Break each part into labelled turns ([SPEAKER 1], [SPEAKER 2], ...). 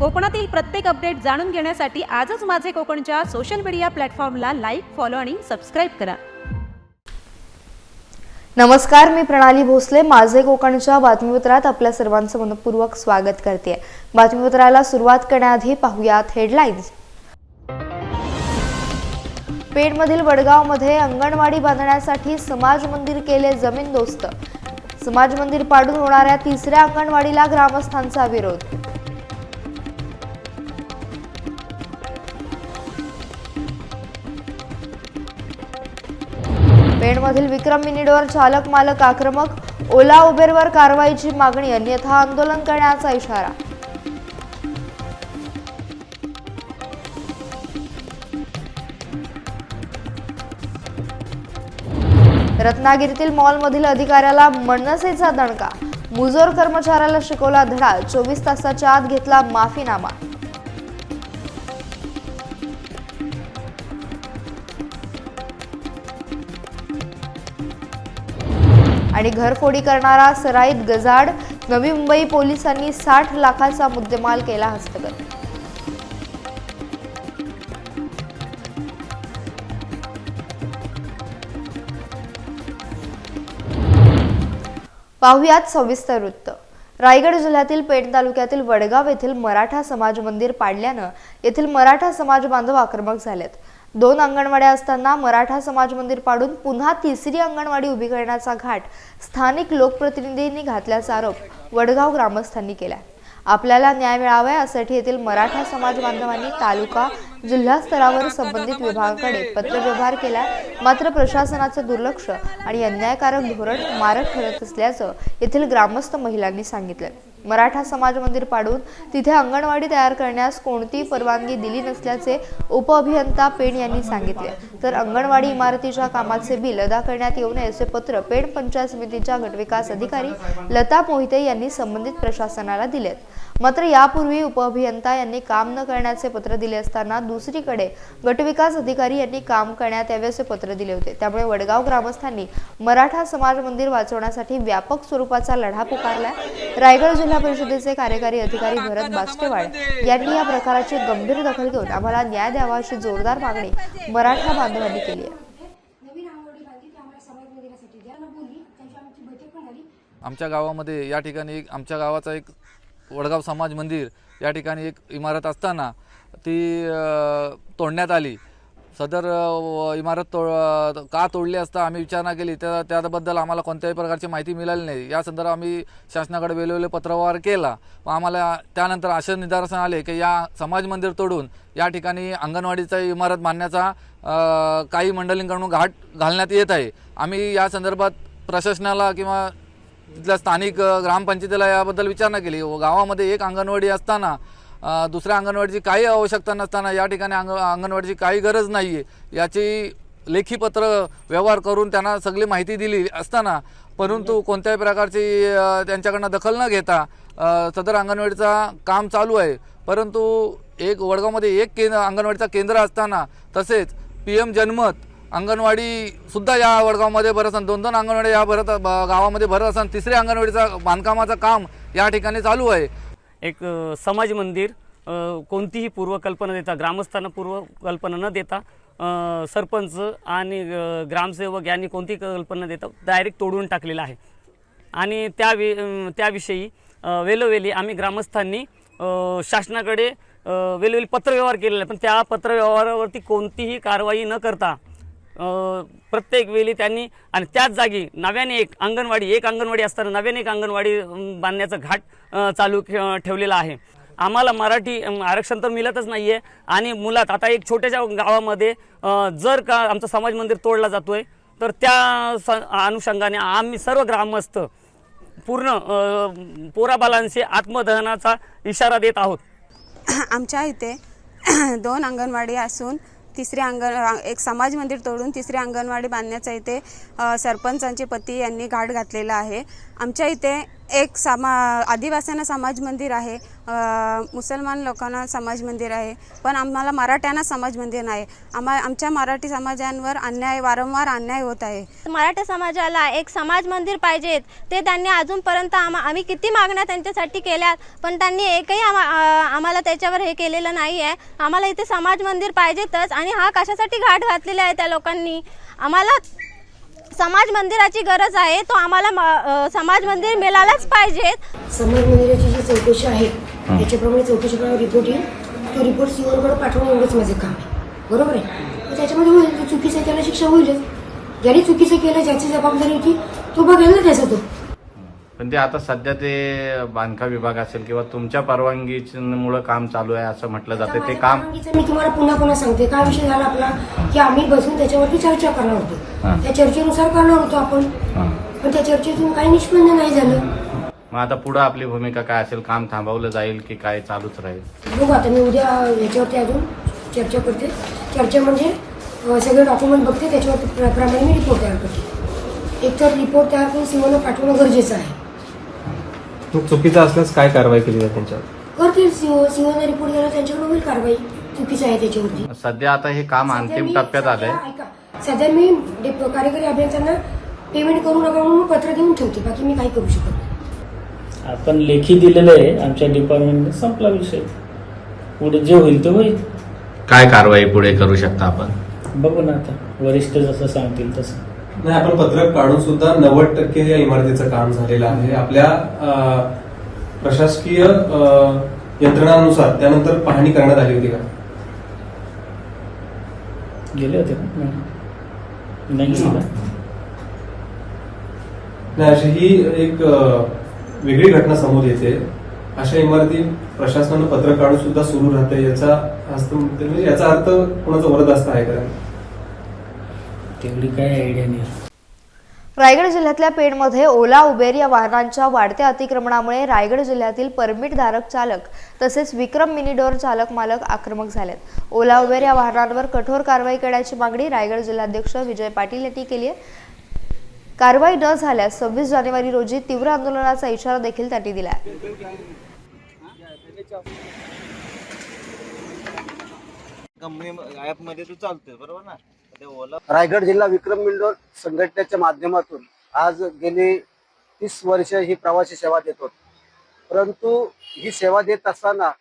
[SPEAKER 1] कोकणातील प्रत्येक अपडेट जाणून घेण्यासाठी आजच माझे कोकणच्या सोशल मीडिया प्लॅटफॉर्मला लाईक, फॉलो आणि सबस्क्राईब करा।
[SPEAKER 2] नमस्कार, मी प्रणाली भोसले माझे कोकणच्या बातमीपत्रात आपल्या सर्वांचं मनपूर्वक स्वागत करते। बातमीपत्राला सुरुवात करण्याआधी पाहूयात हेडलाईन्स। पेणमधील वडगावमध्ये अंगणवाडी बांधण्यासाठी समाज मंदिर केले जमीनदोस्त। समाज मंदिर पाडून होणाऱ्या तिसऱ्या अंगणवाडीला ग्रामस्थांचा विरोध। पेणमधील विक्रम मिनिडोर चालक मालक आक्रमक, ओला उबेरवर कारवाईची मागणी, अन्यथा आंदोलन करण्याचा इशारा। रत्नागिरीतील मॉलमधील अधिकाऱ्याला मनसेचा दणका, मुजोर कर्मचाऱ्याला शिकवला धडा, 24 तासाच्या आत घेतला माफीनामा। आणि घरफोडी करणारा सराईत गजाड, नवी मुंबई पोलिसांनी 60 लाखाचा मुद्देमाल केला हस्तगत। पाहुयात सविस्तर वृत्त। रायगड जिल्ह्यातील पेण तालुक्यातील वडगाव येथील मराठा समाज मंदिर पाडल्यानं येथील मराठा समाज बांधव आक्रमक झालेत। 2 अंगणवाड्या असताना मराठा समाज मंदिर पाडून पुन्हा तिसरी अंगणवाडी उभी करण्याचा घाट स्थानिक लोकप्रतिनिधींनी घातल्याचा आरोप वडगाव ग्रामस्थांनी केला। आपल्याला न्याय मिळावा यासाठी येथील मराठा समाज बांधवांनी तालुका जिल्हा स्तरावर संबंधित विभागाकडे पत्रव्यवहार केला, मात्र प्रशासनाचे दुर्लक्ष आणि अन्यायकारक धोरण मारक ठरत असल्याचं येथील ग्रामस्थ महिलांनी सांगितलं। मराठा समाज मंदिर पाडून तिथे अंगणवाडी तयार करण्यास कोणतीही परवानगी दिली नसल्याचे उपअभियंता पेण यांनी सांगितले, तर अंगणवाडी इमारतीच्या कामाचे बिल अदा करण्यात येऊ नये असे पत्र पेण पंचायत समितीच्या गटविकास अधिकारी लता मोहिते यांनी संबंधित प्रशासनाला दिलेत। मात्र यापूर्वी उपअभियंता यांनी काम न करण्याचे पत्र दिले असताना दुसरीकडे गटविकास अधिकारी यांनी काम करण्यात यावे असे पत्र दिले होते। त्यामुळे वडगाव ग्रामस्थांनी मराठा समाज मंदिर वाचवण्यासाठी व्यापक स्वरूपाचा लढा पुकारलाय। रायगड जिल्हा परिषदेचे कार्यकारी अधिकारी भरत बास्टेवाड यांनी या प्रकाराची गंभीर दखल घेऊन आम्हाला न्याय द्यावा अशी जोरदार मागणी मराठा बांधवांनी केली आहे।
[SPEAKER 3] आमच्या गावामध्ये या ठिकाणी आमच्या गावाचा एक वडगाव समाज मंदिर या ठिकाणी एक इमारत असताना ती तोडण्यात आली। सदर इमारत का तोडली असता आम्ही विचारणा केली, त्याबद्दल आम्हाला कोणत्याही प्रकारची माहिती मिळाली नाही। या संदर्भात आम्ही शासनाकडे वेळोवेळी पत्रव्यवहार केला, पण आम्हाला त्यानंतर असे निदर्शन आले की या समाज मंदिर तोडून या ठिकाणी अंगणवाडीचा इमारत बांधण्याचा काही मंडळींकडून घाट घालण्यात येत आहे। आम्ही या संदर्भात प्रशासनाला किंवा तिथल्या स्थानिक ग्रामपंचायतीला याबद्दल विचारणा केली। गावामध्ये एक अंगणवाडी असताना दुसऱ्या अंगणवाडीची काही आवश्यकता नसताना या ठिकाणी अंगणवाडीची काही गरज नाही आहे याची लेखी पत्र व्यवहार करून त्यांना सगळी माहिती दिली असताना, परंतु कोणत्याही प्रकारची त्यांच्याकडनं दखल न घेता सदर अंगणवाडीचा काम चालू आहे। परंतु एक वडगावमध्ये एक अंगणवाडीचा केंद्र असताना तसेच PM जनमत अंगणवाडी सुद्धा या वडगावमध्ये भरत असताना 2-2 अंगणवाडी या गावामध्ये भरत असताना तिसऱ्या अंगणवाडीचा बांधकामाचं काम या ठिकाणी चालू आहे।
[SPEAKER 4] एक समाज मंदिर कोणतीही पूर्वकल्पना देता, ग्रामस्थांना पूर्वकल्पना न देता सरपंच आणि ग्रामसेवक यांनी कोणतीही कल्पना देता डायरेक्ट तोडून टाकलेला आहे। आणि त्याविषयी वेळोवेळी आम्ही ग्रामस्थांनी शासनाकडे वेळोवेळी पत्रव्यवहार केलेला आहे, पण त्या पत्रव्यवहारावरती कोणतीही कारवाई न करता प्रत्येक वेळी त्यांनी आणि त्याच जागी नव्याने एक अंगणवाडी असताना नव्याने एक अंगणवाडी बांधण्याचं घाट चालू ठेवलेला आहे। आम्हाला मराठी आरक्षण तर मिळतच नाही आहे आणि मुलात आता एक छोट्याशा गावामध्ये जर का आमचा समाज मंदिर तोडला जातोय तर त्या अनुषंगाने आम्ही सर्व ग्रामस्थ पूर्ण पोराबालांशी आत्मदहनाचा इशारा देत आहोत।
[SPEAKER 5] आमच्या इथे 2 अंगणवाडी असून एक समाज मंदिर तोडून तिसरी अंगणवाडी बांधण्याचा इथे सरपंचांचे पती यांनी घाट घातलेला आहे। आमच्या इथे एक आदिवासींना समाज मंदिर आहे, मुसलमान लोकांना समाज मंदिर आहे, पण आम्हाला मराठ्यांना समाज मंदिर नाही. आमच्या मराठी समाजांवर वारंवार अन्याय होत आहे.
[SPEAKER 6] मराठा समाजाला एक समाज मंदिर पाहिजेत. ते त्यांनी अजूनपर्यंत आम्ही किती मागण्या त्यांच्यासाठी केल्यात, पण त्यांनी एकही आम्हाला त्याच्यावर हे केलेलं नाही आहे. आम्हाला इथे समाज मंदिर पाहिजेतच. आणि हा कशासाठी घाट घातलेला आहे त्या लोकांनी? आम्हाला समाज मंदिराची गरज आहे. तो आम्हाला समाज मंदिर मिळालाच पाहिजेत.
[SPEAKER 7] समाज मंदिराची जी चौकशी आहे त्याच्याप्रमाणे चौकशीप्रमाणे रिपोर्ट येईल. तो रिपोर्ट सीओकडे पाठवणं एवढंच माझं काम आहे, बरोबर आहे. तर त्याच्यामध्ये होईल, जो चुकीचं त्याला शिक्षा होईलच. ज्याने चुकीचं केलं, ज्याची जबाबदारी होती तो बघेल ना त्याचा तो.
[SPEAKER 8] पण ते आता सध्या ते बांधकाम विभाग असेल किंवा तुमच्या परवानगीमुळे काम चालू आहे असं म्हटलं जाते. ते काम
[SPEAKER 7] मी तुम्हाला पुन्हा सांगते. काय विषय झाला आपला की आम्ही बसून त्याच्यावरती चर्चा करणार होतो. त्या चर्चेनुसार करणार होतो आपण, पण त्या चर्चेतून काही निष्पन्न नाही झालं.
[SPEAKER 8] मग आता पुढे आपली भूमिका काय असेल? काम थांबवलं जाईल की काय चालूच राहील?
[SPEAKER 7] बघू आता, मी उद्या याच्यावरती अजून चर्चा करते. चर्चा म्हणजे सगळे डॉक्युमेंट बघते, त्याच्यावरती प्रमाणे मी रिपोर्ट तयार करते. एकतर रिपोर्ट तयार करून सीओला पाठवणं गरजेचं आहे.
[SPEAKER 9] चुकीचं असल्यास काय कारवाई केली जाते त्यांच्यावर?
[SPEAKER 7] करतील सीओने रिपोर्ट केला, त्यांच्याकडे होईल कारवाई. चुकीचं आहे त्याच्यावरती.
[SPEAKER 8] सध्या आता हे काम अंतिम टप्प्यात आलंय.
[SPEAKER 7] सध्या मी कार्यकारी अभियंत्यांना पेमेंट करू नका म्हणून पत्र देऊन ठेवते. बाकी मी काही करू शकत नाही.
[SPEAKER 10] आपण लेखी दिलेलं आहे आमच्या डिपार्टमेंटने, संपला विषय. पुढे जे होईल ते होईल.
[SPEAKER 8] काय कारवाई पुढे करू शकता आपण?
[SPEAKER 10] बघू ना आता, वरिष्ठ जसं सांगतील तसं.
[SPEAKER 9] नाही, आपण पत्रक काढून सुद्धा 90% या इमारतीचं काम झालेलं आहे. आपल्या प्रशासकीय यंत्रणांनुसार त्यानंतर पाहणी करण्यात आली होती का?
[SPEAKER 10] गेले होते का? नाही गेले का?
[SPEAKER 9] नाही, अशी ही एक वेगळी घटना समोर येते. अशा इमारती प्रशासनानं पत्रक काढून सुद्धा सुरू राहते. याचा अर्थ कोणाचा वरदहस्त आहे का?
[SPEAKER 10] तेवढी काय आयडिया नाही.
[SPEAKER 2] रायगड जिल्ह्यातल्या पेणमध्ये ओला उबेर या वाहनांच्या वाढत्या अतिक्रमणामुळे रायगड जिल्ह्यातील परमिटधारक चालक तसेच विक्रम मिनीडोर चालक मालक आक्रमक झालेत. ओला उबेर या वाहनांवर कठोर कारवाई करण्याची मागणी रायगड जिल्हाध्यक्ष विजय पाटील यांनी केली आहे. कारवाई न झाल्यास 26 जानेवारी रोजी तीव्र आंदोलनाचा इशारा देखील त्यांनी दिला आहे.
[SPEAKER 11] रायगड जिल्हा विक्रम मिनीडोर संघटनेच्या माध्यमातून आज गेली 30 वर्ष ही प्रवासी सेवा देतो. परंतु ही सेवा देत असताना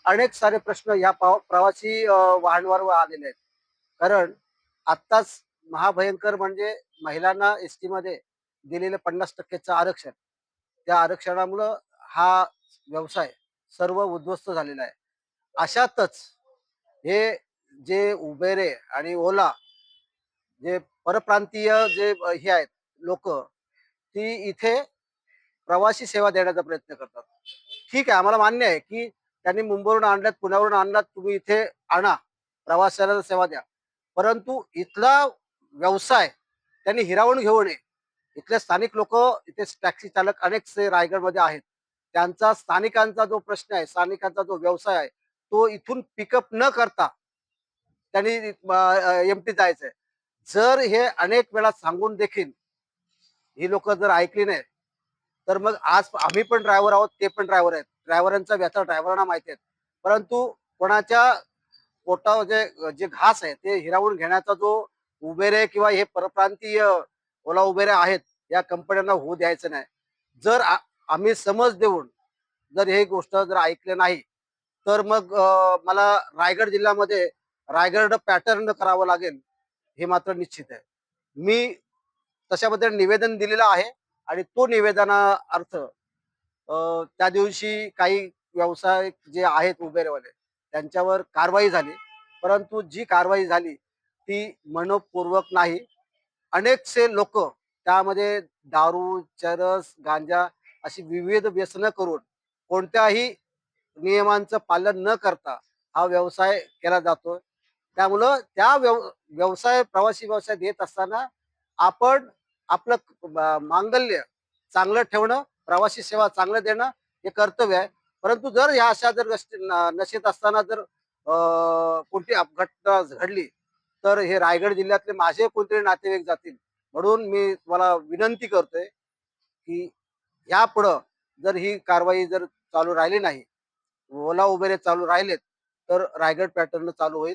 [SPEAKER 11] अनेक सारे प्रश्न या प्रवासी वाहनांवर आलेले आहेत. कारण आत्ताच महाभयंकर म्हणजे महिलांना एसटी मध्ये दिलेलं 50% आरक्षण, त्या आरक्षणामुळं हा व्यवसाय सर्व उद्ध्वस्त झालेला आहे. अशातच हे जे उबेरे आणि ओला जे परप्रांतीय जे हे आहेत लोक, ती इथे प्रवासी सेवा देण्याचा प्रयत्न करतात. ठीक आहे, आम्हाला मान्य आहे की त्यांनी मुंबईवरून आणल्यात, पुण्यावरून आणलात, तुम्ही इथे आणा, प्रवाशाला सेवा द्या. परंतु इथला व्यवसाय त्यांनी हिरावून घेऊ नये. इथले स्थानिक लोक, इथे टॅक्सी चालक अनेक रायगडमध्ये आहेत, त्यांचा स्थानिकांचा जो प्रश्न आहे, स्थानिकांचा जो व्यवसाय आहे, तो इथून पिकअप न करता त्यांनी एमटी जायचंय. जर हे अनेक वेळा सांगून देखील ही लोक जर ऐकली नाही, तर मग आज आम्ही पण ड्रायव्हर आहोत, ते पण ड्रायव्हर आहेत. ड्रायव्हरांचा व्यथा ड्रायव्हरांना माहिती आहेत. परंतु कोणाच्या पोटावर जे घास आहे ते हिरावून घेण्याचा जो उबेरे किंवा हे परप्रांतीय ओला उबेरे आहेत, या कंपन्यांना होऊ द्यायचं नाही. जर आम्ही समज देऊन जर हे गोष्ट जर ऐकले नाही, तर मग मला रायगड जिल्ह्यामध्ये रायगड पॅटर्न करावं लागेल, हे मात्र निश्चित आहे. मी तशाबद्दल निवेदन दिलेलं आहे आणि तो निवेदनार्थ त्या दिवशी काही व्यवसाय जे आहेत उबेरवाले, त्यांच्यावर कारवाई झाली. परंतु जी कारवाई झाली ती मनपूर्वक नाही. अनेकसे लोक त्यामध्ये दारू, चरस, गांजा अशी विविध व्यसनं करून कोणत्याही नियमांचं पालन न करता हा व्यवसाय केला जातो. त्यामुळं त्या प्रवासी व्यवसाय देत असताना आपण आपलं मांगल्य चांगलं ठेवणं, प्रवासी सेवा चांगलं देणं हे कर्तव्य आहे. परंतु जर ह्या अशा जर गोष्टी नशेत असताना जर कोणती घटना घडली, तर हे रायगड जिल्ह्यातले माझे कोणतरी नातेवाईक जातील. म्हणून मी तुम्हाला विनंती करतोय की यापुढं जर ही कारवाई जर चालू राहिली नाही, ओला उबेरे चालू राहिलेत, तर रायगड पॅटर्न चालू होईल.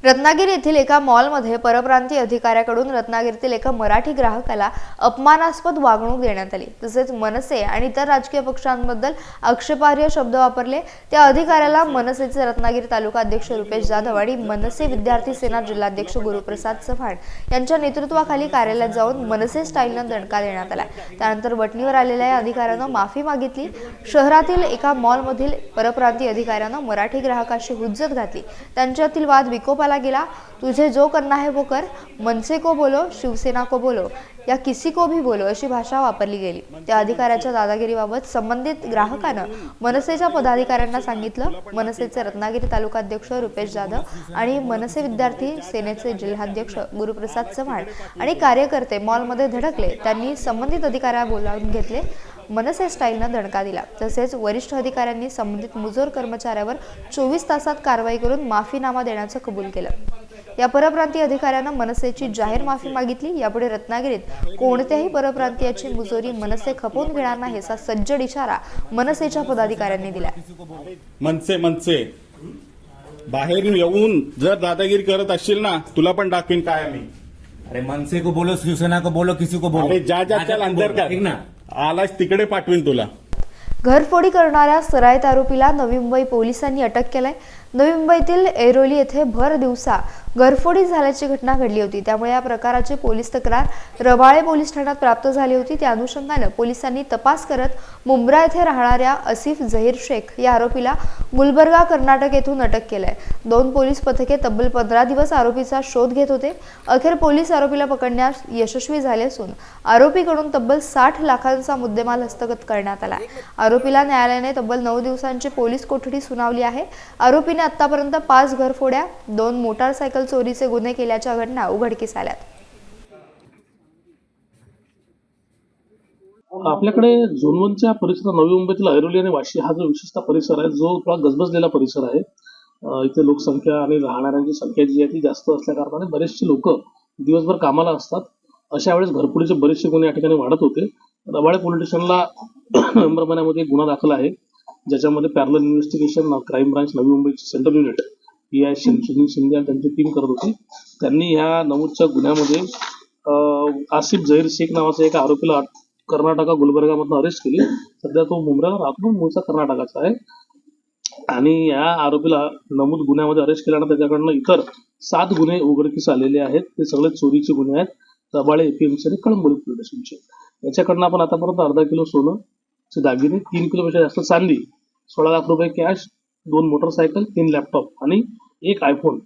[SPEAKER 2] रत्नागिरी येथील एका मॉलमध्ये परप्रांतीय अधिकाऱ्याकडून रत्नागिरीतील एका मराठी ग्राहकाला अपमानास्पद वागणूक देण्यात आली. तसेच मनसे आणि इतर राजकीय पक्षांबद्दल आक्षेपार्ह शब्द वापरले. त्या अधिकाऱ्याला मनसेचे रत्नागिरी तालुका अध्यक्ष रुपेश जाधव आणि मनसे विद्यार्थी सेना जिल्हाध्यक्ष गुरुप्रसाद चव्हाण यांच्या नेतृत्वाखाली कार्यालयात जाऊन मनसे स्टाईलनं दणका देण्यात आला. त्यानंतर वटणीवर आलेल्या या अधिकाऱ्यानं माफी मागितली. शहरातील एका मॉलमधील परप्रांतीय अधिकाऱ्यानं मराठी ग्राहकाशी हुज्जत घातली. त्यांच्यातील वाद विकोपाला गेला. तुझे जो करना है वो कर, मनसे को बोलो, शिवसेना को बोलो या किसी को भी बोलो अशी भाषा वापरली गेली. त्या अधिकाऱ्याच्या दादागिरीबाबत संबंधित ग्राहकानं मनसेच्या पदाधिकाऱ्यांना सांगितलं. मनसेचे रत्नागिरी तालुका अध्यक्ष रुपेश जाधव आणि मनसे विद्यार्थी सेनेचे जिल्हाध्यक्ष गुरुप्रसाद चव्हाण आणि कार्यकर्ते मॉलमध्ये धडकले. त्यांनी संबंधित अधिकाऱ्याला बोलावून घेतले. मनसे स्टाईलनं दणका दिला. तसेच वरिष्ठ अधिकाऱ्यांनी संबंधित मुजोर कर्मचाऱ्यावर 24 तासात कारवाई करून माफीनामा देण्याचं कबूल केलं. या परप्रांतीय अधिकाऱ्यानं मनसेची जाहीर माफी मागितली. यापुढे रत्नागिरीत कोणत्याही परप्रांतीयाची मुजोरी मनसे खपवून घेणार नाही असा सज्जड इशारा मनसेच्या पदाधिकाऱ्यांनी दिला.
[SPEAKER 12] मनसे बाहेर येऊन जर दादागिरी करत असशील ना, तुला पण दाखवीन काय आम्ही.
[SPEAKER 13] अरे मनसे को बोलो, शिवसेना को बोलो, किसी को बोलो.
[SPEAKER 12] अरे ज्या चल अंदर कर, आलाच तिकडे पाठवीन तुला.
[SPEAKER 2] घरफोडी करणाऱ्या सराईत आरोपीला नवी मुंबई पोलिसांनी अटक केलंय. नवी मुंबईतील ऐरोली येथे भर दिवसा घरफोडी झाल्याची घटना घडली होती. त्यामुळे या प्रकाराची पोलीस तक्रार रबाळे पोलीस ठाण्यात प्राप्त झाली होती. त्या अनुषंगाने पोलिसांनी तपास करत मुंब्रा येथे राहणाऱ्या आसिफ झहीर शेख या आरोपीला गुलबर्गा कर्नाटक येथून अटक केलंय. 2 पोलीस पथके तब्बल 15 दिवस आरोपीचा शोध घेत होते. अखेर पोलीस आरोपीला पकडण्यास यशस्वी झाले असून आरोपीकडून तब्बल 60 लाखांचा मुद्देमाल हस्तगत करण्यात आला. आरोपीला न्यायालयाने तब्बल 9 दिवसांची पोलीस कोठडी सुनावली आहे. आरोपीने आतापर्यंत 5 घरफोड्या, 2 मोटारसायकल चोरीचे गुन्हे केल्याच्या घटना उघडकीस आल्यात.
[SPEAKER 10] आपल्याकडे झोन 1च्या परिसरात नवी मुंबईतील ऐरोली आणि वाशी हा जो विशिष्ट परिसर आहे, जो थोडा गजबजलेला परिसर आहे. इथे लोकसंख्या आणि राहणाऱ्यांची संख्या जी आहे ती जास्त असल्या कारणाने बरेचसे लोक दिवसभर कामाला असतात. अशा वेळेस घरफोडीचे बरेचसे गुन्हे या ठिकाणी वाढत होते. रबाळे पोलीस स्टेशनला नोव्हेंबर महिन्यामध्ये एक गुन्हा दाखल आहे, ज्याच्यामध्ये पॅरलल इन्व्हेस्टिगेशन क्राईम ब्रांच नवी मुंबईची central unit PI Sunil Shinde आणि त्यांची टीम करत होती. त्यांनी ह्या नमूदच्या गुन्ह्यामध्ये आसिफ झहीर शेख नावाचा एक आरोपीला कर्नाटका गुलबर्गामधून अरेस्ट केली. सध्या तो मुंब्राला राहतो, मूळचा कर्नाटकाचा आहे. आणि या आरोपीला नमूद गुन्ह्यामध्ये अरेस्ट केल्यानंतर त्याच्याकडनं इतर 7 गुन्हे उघडकीस आलेले आहेत. ते सगळे चोरीचे गुन्हे आहेत. रबाळे APMC आणि कळंबोली पोलीस स्टेशनचे. याच्याकडनं आपण आतापर्यंत 1/2 किलो सोनं, दागिने, 3 किलोपेक्षा जास्त चांदी, 16 लाख रुपये कॅश, 2 मोटरसायकल, 3 लॅपटॉप आणि 1 आयफोन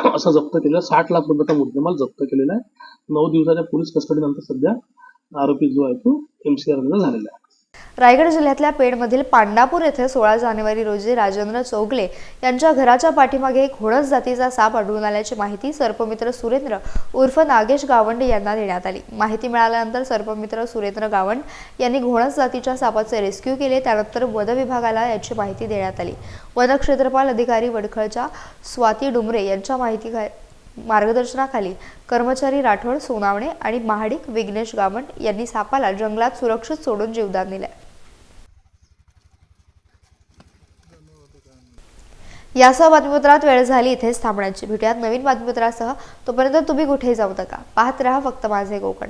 [SPEAKER 10] असं जप्त केलं. 60 लाख रुपयाचा मुद्देमाल जप्त केलेला आहे. 9 दिवसाच्या पोलीस कस्टडीनंतर सध्या आरोपी जो आहे तो MCR झालेला आहे.
[SPEAKER 2] रायगड जिल्ह्यातल्या पेडमधील पांडापूर येथे 16 जानेवारी रोजी राजेंद्र चौगले यांच्या घराच्या पाठीमागे एक घोणस जातीचा साप आढळून आल्याची माहिती सर्पमित्र सुरेंद्र उर्फ नागेश गावंडे यांना देण्यात आली. माहिती मिळाल्यानंतर सर्पमित्र सुरेंद्र गावंड यांनी घोणस जातीच्या सापाचे रेस्क्यू केले. त्यानंतर वन विभागाला याची माहिती देण्यात आली. वन क्षेत्रपाल अधिकारी वडखळच्या स्वाती डुमरे यांच्या मार्गदर्शनाखाली कर्मचारी राठोड सोनावणे आणि महाडिक विघ्नेश गावंड यांनी सापाला जंगलात सुरक्षित सोडून जीवदान दिले. यासह बातमीपत्रात वेळ झाली इथेच थांबण्याची. भेटूयात नवीन बातमीपत्रासह. तोपर्यंत तुम्ही कुठेही जाऊ नका. पाहत रहा फक्त माझे कोकण.